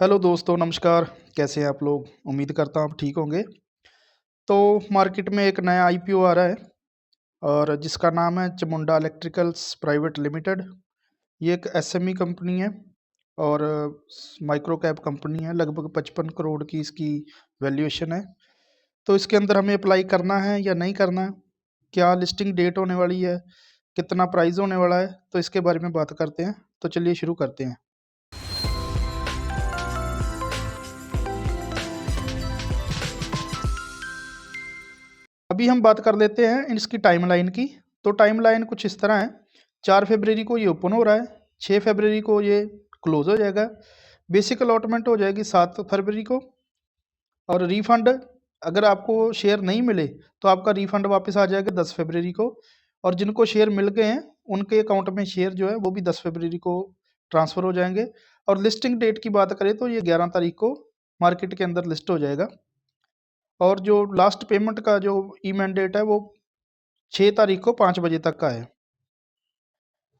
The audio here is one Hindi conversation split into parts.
हेलो दोस्तों, नमस्कार। कैसे हैं आप लोग? उम्मीद करता हूँ आप ठीक होंगे। तो मार्केट में एक नया आईपीओ आ रहा है और जिसका नाम है चामुंडा इलेक्ट्रिकल्स प्राइवेट लिमिटेड। ये एक एसएमई कंपनी है और माइक्रो कैप कंपनी है। लगभग 55 करोड़ की इसकी वैल्यूएशन है। तो इसके अंदर हमें अप्लाई करना है या नहीं करना है? क्या लिस्टिंग डेट होने वाली है? कितना प्राइस होने वाला है? तो इसके बारे में बात करते हैं। तो चलिए शुरू करते हैं। अभी हम बात कर लेते हैं इसकी टाइमलाइन की। तो टाइमलाइन कुछ इस तरह है। 4 फरवरी को ये ओपन हो रहा है, 6 फरवरी को ये क्लोज हो जाएगा। बेसिक अलॉटमेंट हो जाएगी 7 फरवरी को। और रिफंड, अगर आपको शेयर नहीं मिले तो आपका रिफंड वापस आ जाएगा 10 फरवरी को। और जिनको शेयर मिल गए हैं उनके अकाउंट में शेयर जो है वो भी 10 फरवरी को ट्रांसफ़र हो जाएंगे। और लिस्टिंग डेट की बात करें तो ये 11 तारीख को मार्केट के अंदर लिस्ट हो जाएगा। और जो लास्ट पेमेंट का जो ई मैंडेट है वो 6 तारीख को 5 बजे तक का है।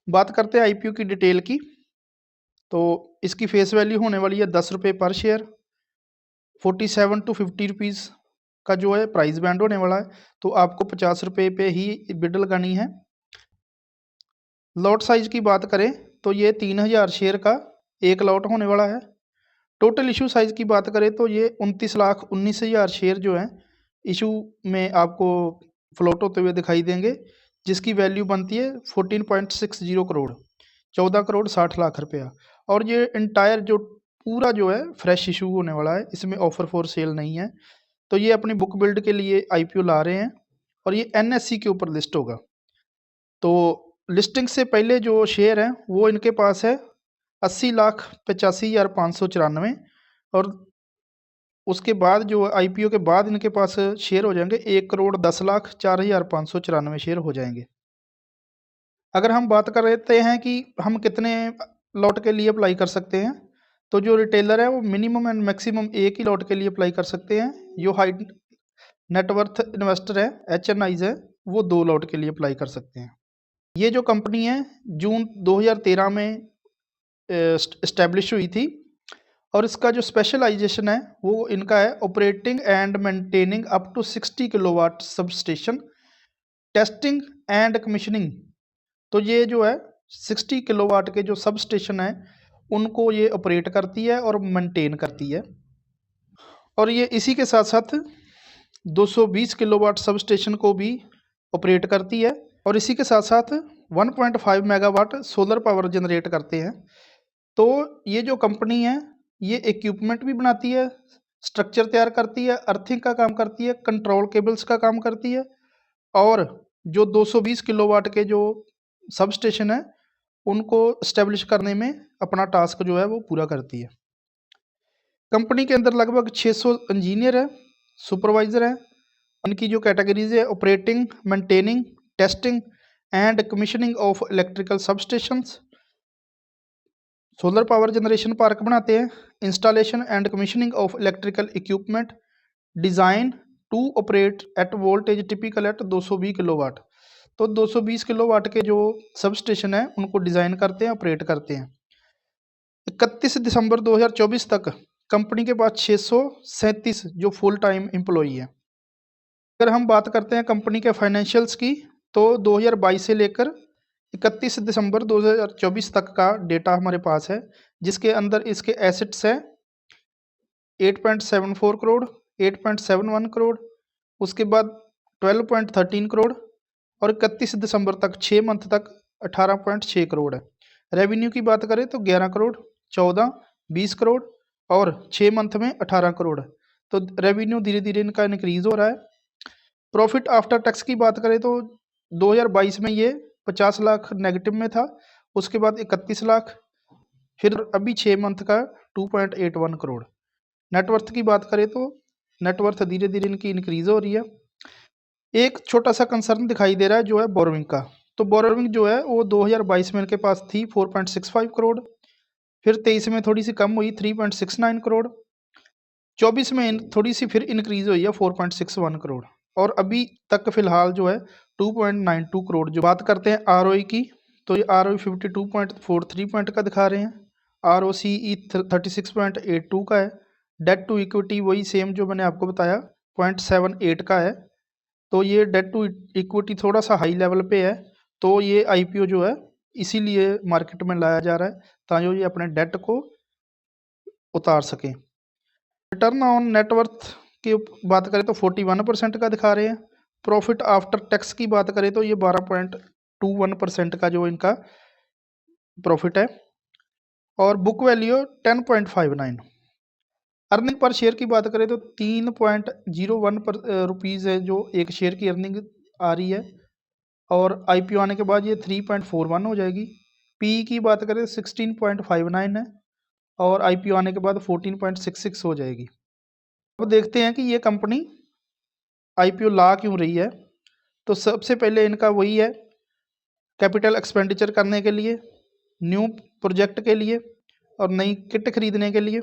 बात करते हैं आईपीओ की डिटेल की। तो इसकी फेस वैल्यू होने वाली है 10 रुपये पर शेयर। 47 टू 50 रुपीज़ का जो है प्राइस बैंड होने वाला है। तो आपको 50 रुपये पे ही बिड लगानी है। लॉट साइज की बात करें तो ये 3000 शेयर का एक लॉट होने वाला है। टोटल इशू साइज की बात करें तो ये 29,19,000 शेयर जो हैं इशू में आपको फ्लोट होते हुए दिखाई देंगे, जिसकी वैल्यू बनती है 14.60 करोड़, 14 करोड़ 60 लाख रुपया। और ये इंटायर जो पूरा जो है फ्रेश इशू होने वाला है, इसमें ऑफर फॉर सेल नहीं है। तो ये अपनी बुक बिल्ड के लिए आईपीओ ला रहे हैं और ये एनएससी के ऊपर लिस्ट होगा। तो लिस्टिंग से पहले जो शेयर हैं वो इनके पास है 80,85,594। और उसके बाद जो आईपीओ के बाद इनके पास शेयर हो जाएंगे 1,10,04,594 शेयर हो जाएंगे। अगर हम बात कर लेते हैं कि हम कितने लॉट के लिए अप्लाई कर सकते हैं, तो जो रिटेलर है वो मिनिमम एंड मैक्सिमम एक ही लॉट के लिए अप्लाई कर सकते हैं। जो हाई नेटवर्थ इन्वेस्टर है, एचएनआईज है, वो 2 लॉट के लिए अप्लाई कर सकते हैं। ये जो कंपनी है जून 2013 में इस्टेब्लिश हुई थी। और इसका जो स्पेशलाइजेशन है वो इनका है operating and maintaining up to 60 kilowatt sub station, testing and commissioning. तो ये जो है 60 किलोवाट के जो सब स्टेशन हैं उनको ये ऑपरेट करती है और मेंटेन करती है। और ये इसी के साथ साथ 220 किलोवाट सब स्टेशन को भी ऑपरेट करती है। और इसी के साथ साथ 1.5 मेगावाट सोलर पावर जनरेट करते हैं। तो ये जो कंपनी है ये इक्विपमेंट भी बनाती है, स्ट्रक्चर तैयार करती है, अर्थिंग का काम करती है, कंट्रोल केबल्स का काम करती है। और जो 220 किलोवाट के जो सब स्टेशन है उनको स्टेब्लिश करने में अपना टास्क जो है वो पूरा करती है। कंपनी के अंदर लगभग 600 इंजीनियर है, सुपरवाइज़र हैं। इनकी जो कैटेगरीज है operating, maintaining, testing and commissioning of electrical substations, solar power generation park बनाते हैं, installation and commissioning of electrical equipment, design to operate at voltage typical at 220 kilowatt. तो 220 किलोवाट के जो सब स्टेशन है उनको डिज़ाइन करते हैं, ऑपरेट करते हैं। 31 दिसंबर 2024 तक कंपनी के पास 637 जो फुल टाइम एम्प्लॉई है। अगर हम बात करते हैं कंपनी के फाइनेंशियल्स की, तो 2022 से लेकर 31 दिसंबर 2024 तक का डेटा हमारे पास है, जिसके अंदर इसके एसेट्स हैं 8.74 करोड़, 8.71 करोड़, उसके बाद 12.13 करोड़। और 31 दिसंबर तक 6 मंथ तक 18.6 करोड़ है। रेवेन्यू की बात करें तो 11 करोड़, 14, 20 करोड़ और 6 मंथ में 18 करोड़ है। तो रेवेन्यू धीरे धीरे इनका इंक्रीज हो रहा है। प्रॉफिट आफ्टर टैक्स की बात करें तो 2022 में ये 50 लाख नेगेटिव में था, उसके बाद 31 लाख, फिर अभी 6 मंथ का 2.81 करोड़। नेटवर्थ की बात करें तो नेटवर्थ धीरे धीरे इनकी इंक्रीज हो रही है। एक छोटा सा कंसर्न दिखाई दे रहा है जो है बोरोविंग का। तो बोरोविंग जो है वो 2022 में इनके पास थी 4.65 करोड़, फिर 23 में थोड़ी सी कम हुई 3.69 करोड़, 24 में थोड़ी सी फिर इंक्रीज हुई है 4.61 करोड़, और अभी तक फिलहाल जो है 2.92 करोड़। जो बात करते हैं आरओई की, तो ये आरओई 52.43 पॉइंट का दिखा रहे हैं। ROCE 36.82 का है। डेट टू इक्विटी वही सेम जो मैंने आपको बताया 0.78 का है। तो ये डेट टू इक्विटी थोड़ा सा हाई लेवल पे है, तो ये IPO जो है इसीलिए मार्केट में लाया जा रहा है ताकि ये अपने डेट को उतार सकें। रिटर्न ऑन नेटवर्थ की बात करें तो 41% का दिखा रहे हैं। प्रॉफिट आफ्टर टैक्स की बात करें तो ये 12.21% का जो इनका प्रॉफिट है, और book value 10.59। Earning per share की बात करें तो 3.01 रुपीज़ है जो एक शेयर की अर्निंग आ रही है, और IPO आने के बाद ये 3.41 हो जाएगी। PE की बात करें 16.59 है, और IPO आने के बाद 14.66 हो जाएगी। अब देखते हैं कि ये कंपनी IPO ला क्यों रही है। तो सबसे पहले इनका वही है, कैपिटल एक्सपेंडिचर करने के लिए, न्यू प्रोजेक्ट के लिए, और नई किट खरीदने के लिए,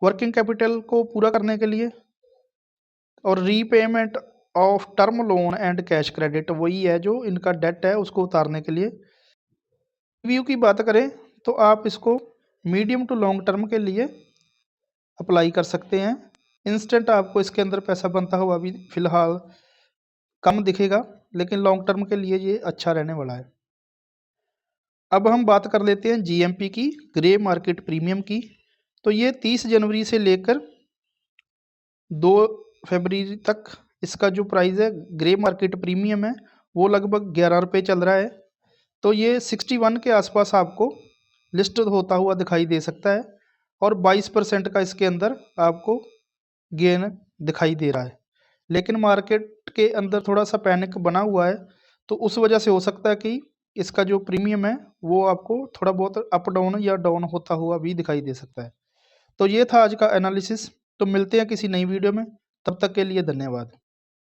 वर्किंग कैपिटल को पूरा करने के लिए, और repayment of term loan and cash credit वही है जो इनका डेट है उसको उतारने के लिए। रिव्यू की बात करें तो आप इसको मीडियम टू लॉन्ग टर्म के लिए अप्लाई कर सकते हैं। इंस्टेंट आपको इसके अंदर पैसा बनता हुआ अभी फ़िलहाल कम दिखेगा, लेकिन लॉन्ग टर्म के लिए ये अच्छा रहने वाला है। अब हम बात कर लेते हैं GMP की, ग्रे मार्केट प्रीमियम की। तो ये 30 जनवरी से लेकर 2 फरवरी तक इसका जो प्राइस है ग्रे मार्केट प्रीमियम है वो लगभग 11 रुपये चल रहा है। तो ये 61 के आसपास आपको लिस्ट होता हुआ दिखाई दे सकता है, और 22% का इसके अंदर आपको गेन दिखाई दे रहा है। लेकिन मार्केट के अंदर थोड़ा सा पैनिक बना हुआ है, तो उस वजह से हो सकता है कि इसका जो प्रीमियम है वो आपको थोड़ा बहुत अप डाउन या डाउन होता हुआ भी दिखाई दे सकता है। तो ये था आज का एनालिसिस। तो मिलते हैं किसी नई वीडियो में, तब तक के लिए धन्यवाद।